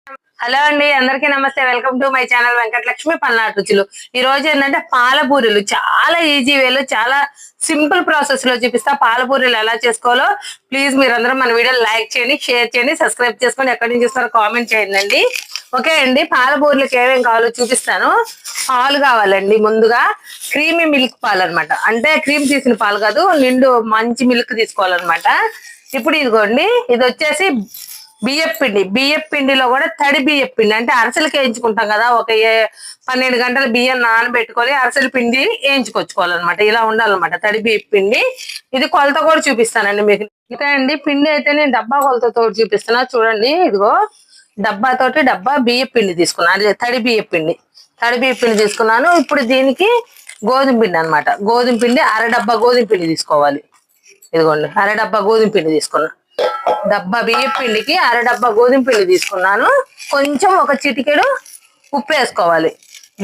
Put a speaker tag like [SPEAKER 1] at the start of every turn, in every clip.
[SPEAKER 1] Hello అండి, అందరికీ నమస్తే. Welcome to my channel Venkatalakshmi Palnadu రుచులు. ఈ రోజు ఏంటంటే పాలపూరీలు చాలా ఈజీ వేలో చాలా సింపుల్ ప్రాసెస్ లో చూపిస్తా. పాలపూరీలు ఎలా చేసుకోవాలో ప్లీజ్ మీరందరూ మన వీడియో లైక్ చేయండి, షేర్ చేయండి, సబ్స్క్రైబ్ చేసుకొని ఎక్కడి నుంచి చూస్తారో కామెంట్ చేయండి. ఓకే అండి, పాలపూరీలకు ఏమేమి కావాలో చూపిస్తాను. పాలు కావాలండి. ముందుగా క్రీమీ మిల్క్ పాలు అనమాట, అంటే క్రీమ్ తీసిన పాలు కాదు, నిండు మంచి మిల్క్ తీసుకోవాలన్నమాట. ఇప్పుడు ఇదిగోండి, ఇది వచ్చేసి బియ్యపు పిండిలో కూడా తడి బియ్యపు పిండి, అంటే అరసలకి వేయించుకుంటాం కదా, ఒక 12 గంటల బియ్యం నానబెట్టుకొని అరసల పిండి వేయించుకొచ్చుకోవాలన్నమాట. ఇలా ఉండాలన్నమాట తడి బియ్యపు పిండి. ఇది కొలత కూడా చూపిస్తానండి మీకు. ఇంకా అండి, పిండి అయితే నేను డబ్బా కొలతతో చూపిస్తున్నా చూడండి. ఇదిగో డబ్బా బియ్యపు పిండి తీసుకున్నాను, తడి బియ్యపు పిండి తీసుకున్నాను. ఇప్పుడు దీనికి గోధుమ పిండి అనమాట. గోధుమ పిండి అరడబ్బా గోధుమ పిండి తీసుకోవాలి. ఇదిగోండి, అరడబ్బా గోధుమ పిండి తీసుకున్నా. డబ్బా బియ్యం పిండికి అరడబ్బా గోధుమ పిండి తీసుకున్నాను. కొంచెం ఒక చిటికెడు ఉప్పు వేసుకోవాలి.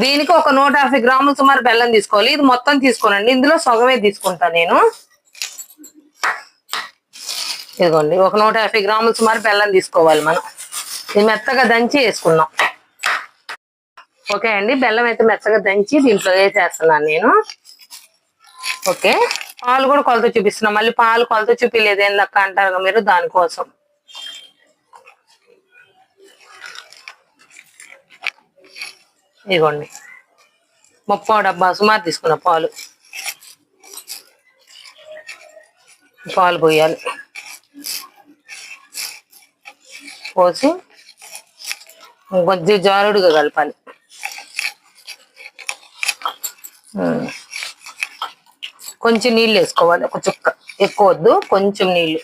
[SPEAKER 1] దీనికి ఒక 150 గ్రాములు సుమారు బెల్లం తీసుకోవాలి. ఇది మొత్తం తీసుకోనండి, ఇందులో సగమే తీసుకుంటాను నేను. ఇదిగోండి, ఒక 150 గ్రాములు సుమారు బెల్లం తీసుకోవాలి మనం. ఇది మెత్తగా దంచి వేసుకున్నాం. ఓకే అండి, బెల్లం అయితే మెత్తగా దంచి దీంట్లో వేసేస్తున్నాను నేను. ఓకే, పాలు కూడా కొలత చూపిస్తున్నాం. మళ్ళీ పాలు కొలత చూపిలేదు ఏందక్క అంటారు మీరు, దానికోసం. ఇదిగోండి, 30 డబ్బా సుమారు తీసుకున్న పాలు పోయాలి. పోసి కొంచెం జారుడుగా కలపాలి. కొంచెం నీళ్ళు వేసుకోవాలి, ఒక చుక్క, ఎక్కువ వద్దు, కొంచెం నీళ్ళు.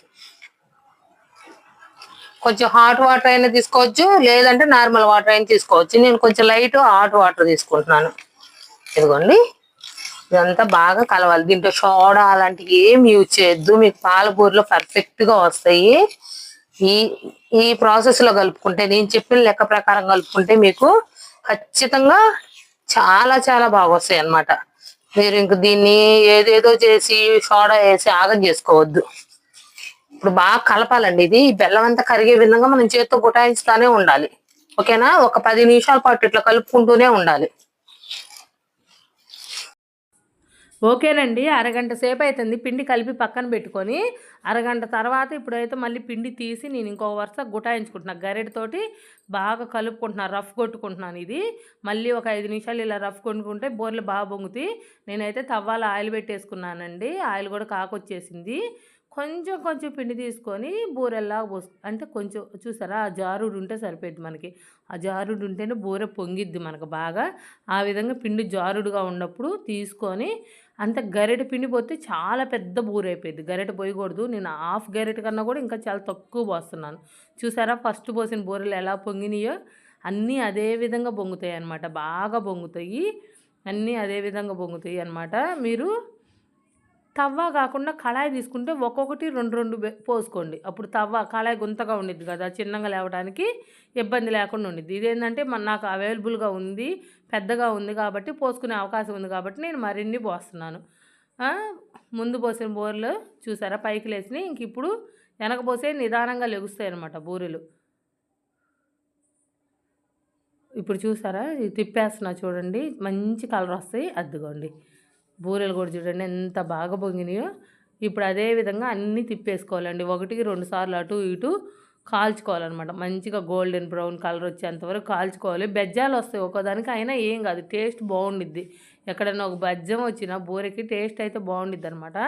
[SPEAKER 1] కొంచెం హాట్ వాటర్ అయినా తీసుకోవచ్చు, లేదంటే నార్మల్ వాటర్ అయినా తీసుకోవచ్చు. నేను కొంచెం లైట్ హాట్ వాటర్ తీసుకుంటున్నాను. ఇదిగోండి, ఇదంతా బాగా కలవాలి. దీంట్లో సోడా అలాంటివి ఏం యూజ్ చేయొద్దు, మీకు పాలపూరిలో పర్ఫెక్ట్ గా వస్తాయి. ఈ ప్రాసెస్ లో కలుపుకుంటే, నేను చెప్పిన లెక్క ప్రకారం కలుపుకుంటే మీకు ఖచ్చితంగా చాలా చాలా బాగా వస్తాయి అన్నమాట. మీరు ఇంక దీన్ని ఏదేదో చేసి సోడా వేసి ఆగం చేసుకోవద్దు. ఇప్పుడు బాగా కలపాలండి. ఇది బెల్లం అంతా కరిగే విధంగా మనం చేత్తో గుటాయిస్తానే ఉండాలి. ఓకేనా, ఒక 10 నిమిషాల పాటు ఇట్లా కలుపుకుంటూనే ఉండాలి. ఓకేనండి, అరగంట సేపు అవుతుంది పిండి కలిపి పక్కన పెట్టుకొని. అరగంట తర్వాత ఇప్పుడైతే మళ్ళీ పిండి తీసి నేను ఇంకో వరుస గుటాయించుకుంటున్నాను. గరిటతోటి బాగా కలుపుకుంటున్నాను, రఫ్ కొట్టుకుంటున్నాను. ఇది మళ్ళీ ఒక 5 నిమిషాలు ఇలా రఫ్ కొట్టుకుంటే బోర్లు బాగా పొంగుతాయి. నేనైతే తవ్వాలో ఆయిల్ పెట్టేసుకున్నానండి. ఆయిల్ కూడా కాకొచ్చేసింది. కొంచెం పిండి తీసుకొని బూరెల్లాగా అంటే కొంచెం చూసారా, ఆ జారుడు ఉంటే సరిపోద్ది మనకి. ఆ జారుడు ఉంటేనే బూరె పొంగిద్ది మనకు బాగా. ఆ విధంగా పిండి జారుడుగా ఉన్నప్పుడు తీసుకొని అంత గరిటె పిండి పోతే చాలా పెద్ద బూరె అయిపోయింది. గరిటె పోయకూడదు. నేను హాఫ్ గరిటె కన్నా కూడా ఇంకా చాలా తక్కువ పోస్తున్నాను. చూసారా, ఫస్ట్ పోసిన బూరెలు ఎలా పొంగినాయో అన్నీ అదే విధంగా పొంగుతాయి అన్నమాట. బాగా పొంగుతాయి, అన్నీ అదే విధంగా పొంగుతాయి అన్నమాట. మీరు తవ్వ కాకుండా కళాయి తీసుకుంటే ఒక్కొక్కటి 2 పోసుకోండి. అప్పుడు కళాయి గుంతగా ఉండిద్ది కదా, చిన్నగా లేవడానికి ఇబ్బంది లేకుండా ఉండిద్ది. ఇదేంటంటే నాకు అవైలబుల్గా ఉంది, పెద్దగా ఉంది కాబట్టి, పోసుకునే అవకాశం ఉంది కాబట్టి నేను మరిన్ని పోస్తున్నాను. ముందు పోసిన బూరెలు చూసారా పైకి లేచినాయి. ఇంక ఇప్పుడు వెనక పోసే నిదానంగా లెగుస్తాయి అన్నమాట బూరెలు. ఇప్పుడు చూసారా, తిప్పేస్తున్నా చూడండి, మంచి కలర్ వస్తాయి. అద్దుకోండి, బూరెలు కూడా చూడండి ఎంత బాగా పొంగినాయో. ఇప్పుడు అదే విధంగా అన్నీ తిప్పేసుకోవాలండి. 1కి 2 సార్లు అటు ఇటు కాల్చుకోవాలన్నమాట. మంచిగా గోల్డెన్ బ్రౌన్ కలర్ వచ్చేంతవరకు కాల్చుకోవాలి. బెజ్జాలు వస్తాయి ఒక్కోదానికి, అయినా ఏం కాదు, టేస్ట్ బాగుండిద్ది. ఎక్కడైనా ఒక బెజ్జం వచ్చినా బూరెకి టేస్ట్ అయితే బాగుండిద్ది అనమాట.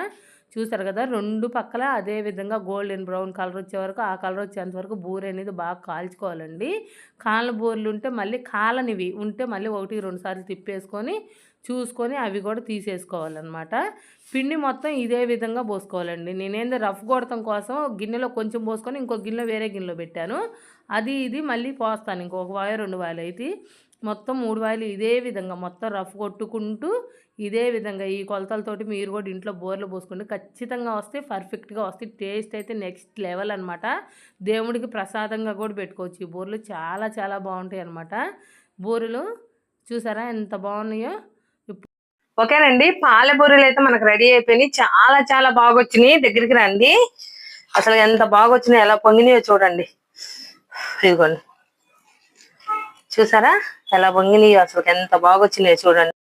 [SPEAKER 1] చూసారు కదా, 2 పక్కల అదే విధంగా గోల్డెన్ బ్రౌన్ కలర్ వచ్చే వరకు, ఆ కలర్ వచ్చేంతవరకు బూరె అనేది బాగా కాల్చుకోవాలండి. కాళ్ళ బూరెలు ఉంటే మళ్ళీ కాలనివి ఉంటే మళ్ళీ 1కి 2 సార్లు తిప్పేసుకొని చూసుకొని అవి కూడా తీసేసుకోవాలన్నమాట. పిండి మొత్తం ఇదే విధంగా పోసుకోవాలండి. నేనేందో రఫ్ కొడతాం కోసం గిన్నెలో కొంచెం పోసుకొని ఇంకో గిన్నెలో వేరే గిన్నెలో పెట్టాను. ఇది మళ్ళీ పోస్తాను ఇంకొక వాయి 2 వాయిలు అయితే మొత్తం 3 వాయిలు ఇదే విధంగా మొత్తం రఫ్ కొట్టుకుంటూ ఇదే విధంగా ఈ కొలతలతోటి మీరు కూడా ఇంట్లో బూరెలు పోసుకుంటే ఖచ్చితంగా వస్తాయి, పర్ఫెక్ట్గా వస్తాయి. టేస్ట్ అయితే నెక్స్ట్ లెవెల్ అనమాట. దేవుడికి ప్రసాదంగా కూడా పెట్టుకోవచ్చు. ఈ బూరెలు చాలా చాలా బాగుంటాయి అనమాట. బూరెలు చూసారా ఎంత బాగున్నాయో. ఓకేనండి, పాలబూరెలు అయితే మనకు రెడీ అయిపోయినాయి. చాలా చాలా బాగా వచ్చినాయి. దగ్గరికి రండి, అసలు ఎంత బాగా వచ్చినాయి, ఎలా పొంగినాయో చూడండి. ఇదిగోండి, చూసారా ఎలా పొంగినాయో, అసలు ఎంత బాగా వచ్చినాయో చూడండి.